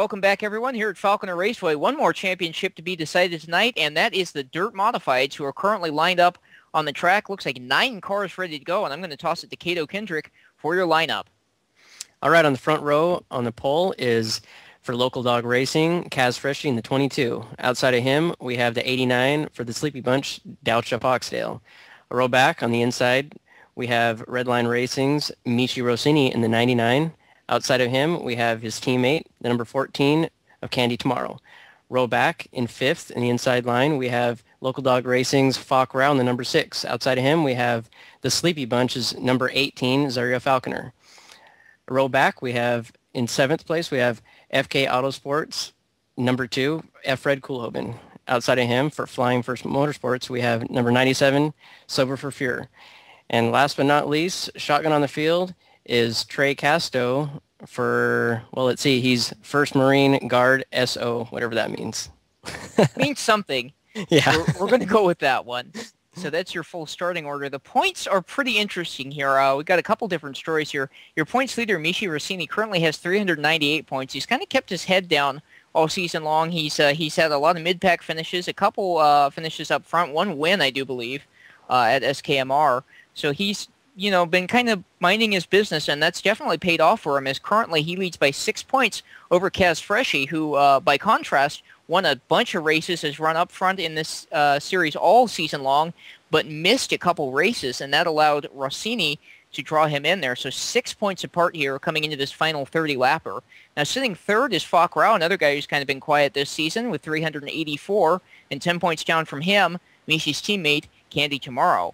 Welcome back, everyone, here at Falconer Raceway. One more championship to be decided tonight, and that is the Dirt Modifieds, who are currently lined up on the track. Looks like 9 cars ready to go, and I'm going to toss it to Cato Kendrick for your lineup. All right, on the front row on the pole is, for Local Dog Racing, Kaz Freshie in the 22. Outside of him, we have the 89 for the Sleepy Bunch, Doucha Foxdale. A row back on the inside, we have Redline Racing's Michi Rossini in the 99. Outside of him, we have his teammate, the number 14 of Candy Tomorrow. Row back in 5th in the inside line, we have Local Dog Racing's Falk Rao in the number 6. Outside of him, we have the Sleepy Bunch's number 18, Zaria Falconer. A row back, we have in 7th place, we have FK Autosports, number 2, Fred Coolhoven. Outside of him, for Flying First Motorsports, we have number 97, Sober for Fear. And last but not least, shotgun on the field is Trey Casto for, well, let's see, he's First Marine Guard SO, whatever that means. Means something. Yeah. We're going to go with that one. So that's your full starting order. The points are pretty interesting here. We've got a couple different stories here. Your points leader, Michi Rossini, currently has 398 points. He's kind of kept his head down all season long. He's had a lot of mid-pack finishes, a couple finishes up front, one win, I do believe, at SKMR. So he's, been kind of minding his business, and that's definitely paid off for him, as currently he leads by 6 points over Kaz Freshie, who, by contrast, won a bunch of races, has run up front in this series all season long, but missed a couple races, and that allowed Rossini to draw him in there. So 6 points apart here coming into this final 30-lapper. Now sitting third is Falk Rao, another guy who's kind of been quiet this season with 384, and 10 points down from him, Michi's teammate, Candy Tomorrow.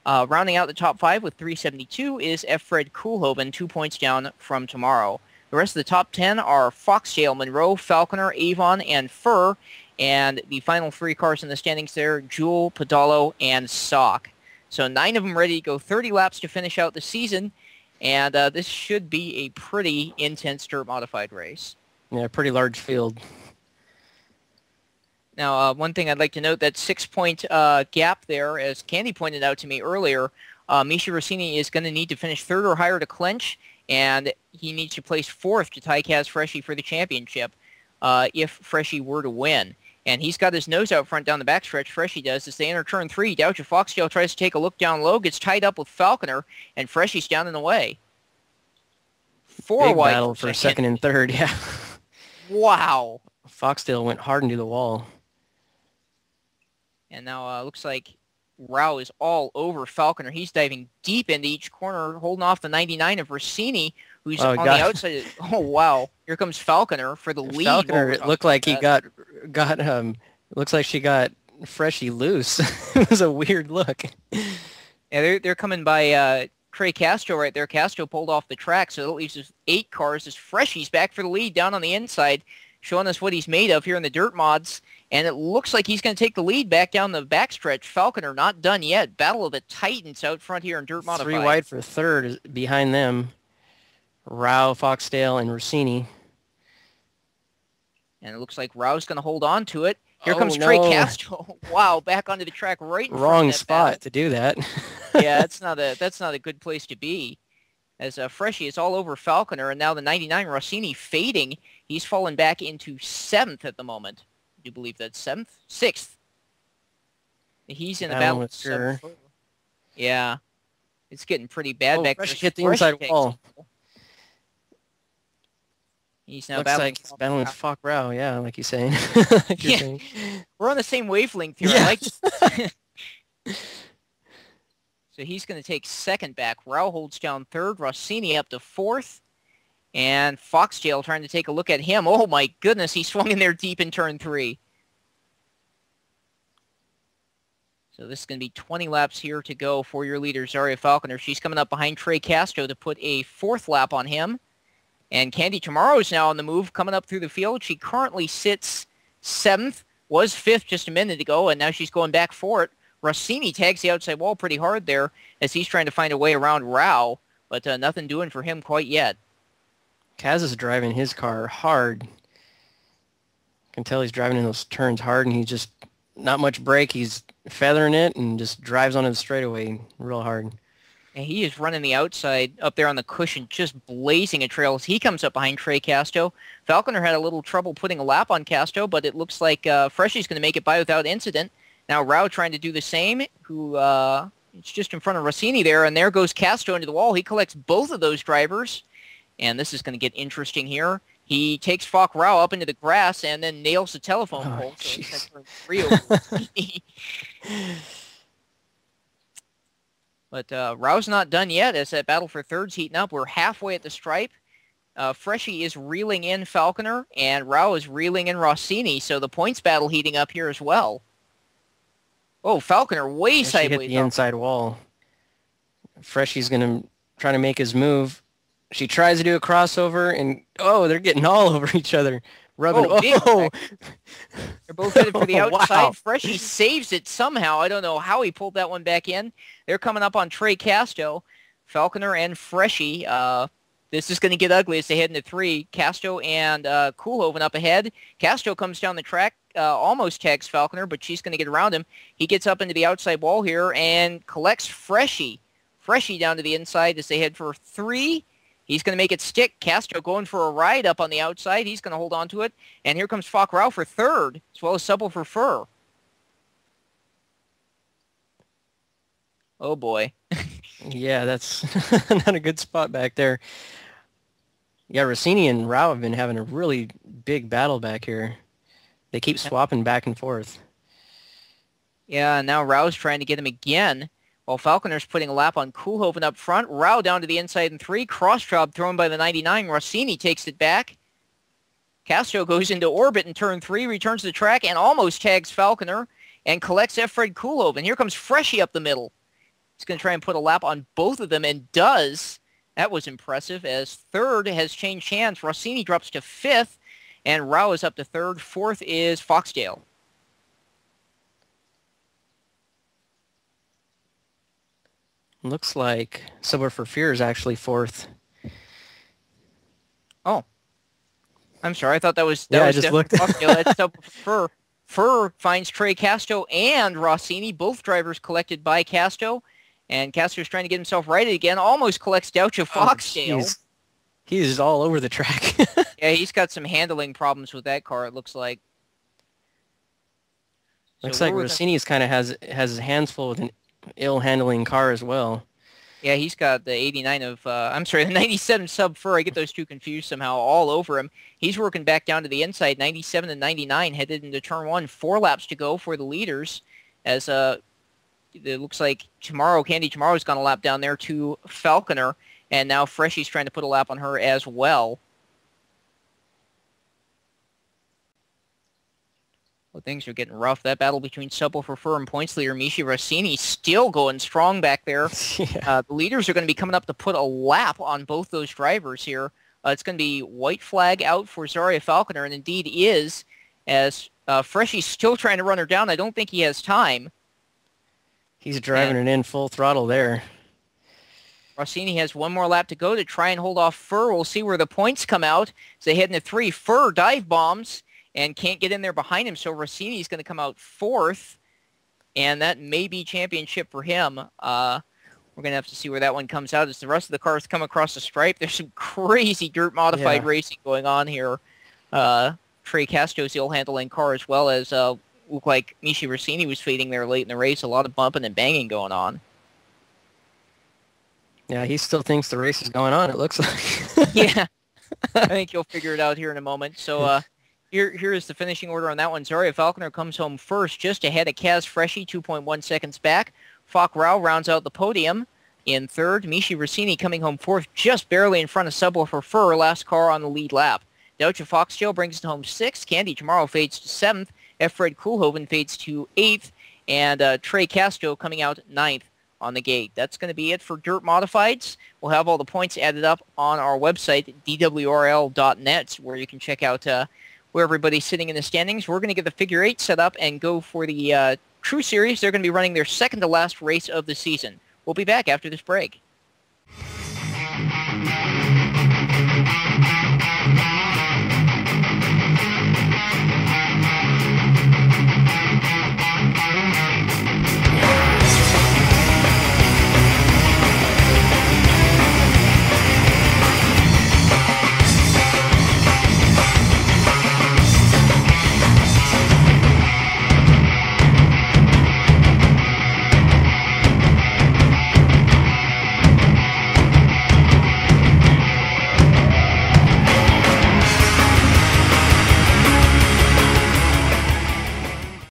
Rounding out the top 5 with 372 is Fred Coolhoven, 2 points down from Tomorrow. The rest of the top 10 are Foxdale, Monroe, Falconer, Avon, and Fur. And the final 3 cars in the standings there, Jewel, Pedalo, and Sock. So 9 of them ready to go 30 laps to finish out the season. And this should be a pretty intense dirt modified race. Yeah, pretty large field. Now, one thing I'd like to note, that 6-point gap there, as Candy pointed out to me earlier, Michi Rossini is going to need to finish 3rd or higher to clinch, and he needs to place 4th to tie Kaz Freshie for the championship if Freshie were to win. And he's got his nose out front down the backstretch, Freshie does, as they enter turn 3. Doucha Foxdale tries to take a look down low, gets tied up with Falconer, and Freshie's down in the way. 4 Big wide battle for 2nd and 3rd, yeah. Wow. Foxdale went hard into the wall. And now looks like Rao is all over Falconer. He's diving deep into each corner, holding off the 99 of Rossini, who's on the outside. Oh, wow. Here comes Falconer for the lead. Falconer, it looked like he got looks like she got Freshie loose. It was a weird look. Yeah, they're coming by Trey Castro right there. Castro pulled off the track, so that leaves us 8 cars as Freshie's back for the lead down on the inside, showing us what he's made of here in the dirt mods. And it looks like he's going to take the lead back down the backstretch. Falconer not done yet. Battle of the Titans out front here in dirt modified. 3 wide for 3rd behind them. Rao, Foxdale, and Rossini. And it looks like Rao's going to hold on to it. Here comes Trey Castro. Wow, back onto the track right in Wrong front of that spot battle. to do that. Yeah, that's not a good place to be. As Freshie is all over Falconer, and now the 99 Rossini fading. He's fallen back into 7th at the moment. Do you believe that's 7th? 6th. He's in the battle with sure. Yeah. It's getting pretty bad back there. Hit the inside wall. He's now looks like he's battling with Falk Rao, yeah, like you're saying. Saying. We're on the same wavelength here. Yeah. I like So he's going to take 2nd back. Rao holds down 3rd. Rossini up to 4th. And Foxdale trying to take a look at him. Oh, my goodness. He swung in there deep in turn 3. So this is going to be 20 laps here to go for your leader, Zaria Falconer. She's coming up behind Trey Castro to put a 4th lap on him. And Candy Tomorrow is now on the move, coming up through the field. She currently sits 7th, was 5th just a minute ago, and now she's going back for it. Rossini tags the outside wall pretty hard there as he's trying to find a way around Rao, but nothing doing for him quite yet. Kaz is driving his car hard. I can tell he's driving in those turns hard, and he's just not much brake. He's feathering it and just drives onto the straightaway real hard. And he is running the outside up there on the cushion, just blazing a trail as he comes up behind Trey Casto. Falconer had a little trouble putting a lap on Casto, but it looks like Freshie's going to make it by without incident. Now Rao trying to do the same, who it's just in front of Rossini there, and there goes Casto into the wall. He collects both of those drivers, and this is going to get interesting here. He takes Falk Rao up into the grass and then nails the telephone pole. So he's going to turn 3 over. But Rao's not done yet as that battle for third's heating up. We're halfway at the stripe. Freshie is reeling in Falconer, and Rao is reeling in Rossini, so the points battle heating up here as well. Oh, Falconer way sideways. She hit the inside wall. Freshie's going to try to make his move. She tries to do a crossover, and, oh, they're getting all over each other. Rubbing. Oh! They're both headed for the outside. Wow. Freshie saves it somehow. I don't know how he pulled that one back in. They're coming up on Trey Casto, Falconer, and Freshie. This is going to get ugly as they head into 3. Casto and Koolhoven up ahead. Casto comes down the track, almost tags Falconer, but she's going to get around him. He gets up into the outside wall here and collects Freshie. Freshie down to the inside as they head for 3. He's going to make it stick. Castro going for a ride up on the outside. He's going to hold on to it. And here comes Falk Rao for 3rd, as well as Subble for Fur. Oh, boy. Yeah, that's not a good spot back there. Yeah, Rossini and Rao have been having a really big battle back here. They keep swapping back and forth. Yeah, and now Rao's trying to get him again. While Falconer's putting a lap on Koolhoven up front. Rao down to the inside in 3. Cross job thrown by the 99. Rossini takes it back. Castro goes into orbit in turn 3, returns to the track, and almost tags Falconer and collects Fred Koolhoven. Here comes Freshie up the middle. He's going to try and put a lap on both of them, and does. That was impressive, as 3rd has changed hands. Rossini drops to 5th, and Rao is up to 3rd. 4th is Foxdale. Looks like Silver for Fear is actually 4th. Oh. I'm sorry. I thought that was I just looked. That's Silver for Fur. Fur finds Trey Casto and Rossini, both drivers collected by Casto. And Castro's trying to get himself righted again. Almost collects Doucha Foxdale. He's all over the track. Yeah, he's got some handling problems with that car, it looks like. Looks like Rossini's kind of has his hands full with an ill-handling car as well. Yeah, he's got the 89 of, the 97 Sub Fur. I get those two confused somehow, all over him. He's working back down to the inside, 97 and 99, headed into turn 1. 4 laps to go for the leaders, as it looks like Candy Tomorrow's gone a lap down there to Falconer, and now Freshie's trying to put a lap on her as well. Well, things are getting rough. That battle between Subble for Fur and points leader Michi Rossini still going strong back there. Yeah. The leaders are going to be coming up to put a lap on both those drivers here. It's going to be white flag out for Zaria Falconer, and indeed is, as Freshie's still trying to run her down. I don't think he has time. He's driving it in full throttle there. Rossini has one more lap to go to try and hold off Fur. We'll see where the points come out as they head into 3. Fur dive bombs and can't get in there behind him, so Rossini's going to come out 4th, and that may be championship for him. We're going to have to see where that one comes out as the rest of the cars come across the stripe. There's some crazy dirt-modified racing going on here. Trey Casto's ill-handling car, as well as looked like Michi Rossini was fading there late in the race. A lot of bumping and banging going on. Yeah, he still thinks the race is going on, it looks like. Yeah, I think he'll figure it out here in a moment. So here is the finishing order on that one. Zaria Falconer comes home first, just ahead of Kaz Freshie, 2.1 seconds back. Falk Rao rounds out the podium in 3rd. Michi Rossini coming home 4th, just barely in front of Subble for Fur, last car on the lead lap. Doucha Foxtail brings it home 6th. Candy Tomorrow fades to 7th. Fred Koolhoven fades to 8th. And Trey Casto coming out 9th on the gate. That's going to be it for Dirt Modifieds. We'll have all the points added up on our website, DWRL.net, where you can check out where everybody's sitting in the standings. We're going to get the figure 8 set up and go for the True Series. They're going to be running their second-to-last race of the season. We'll be back after this break.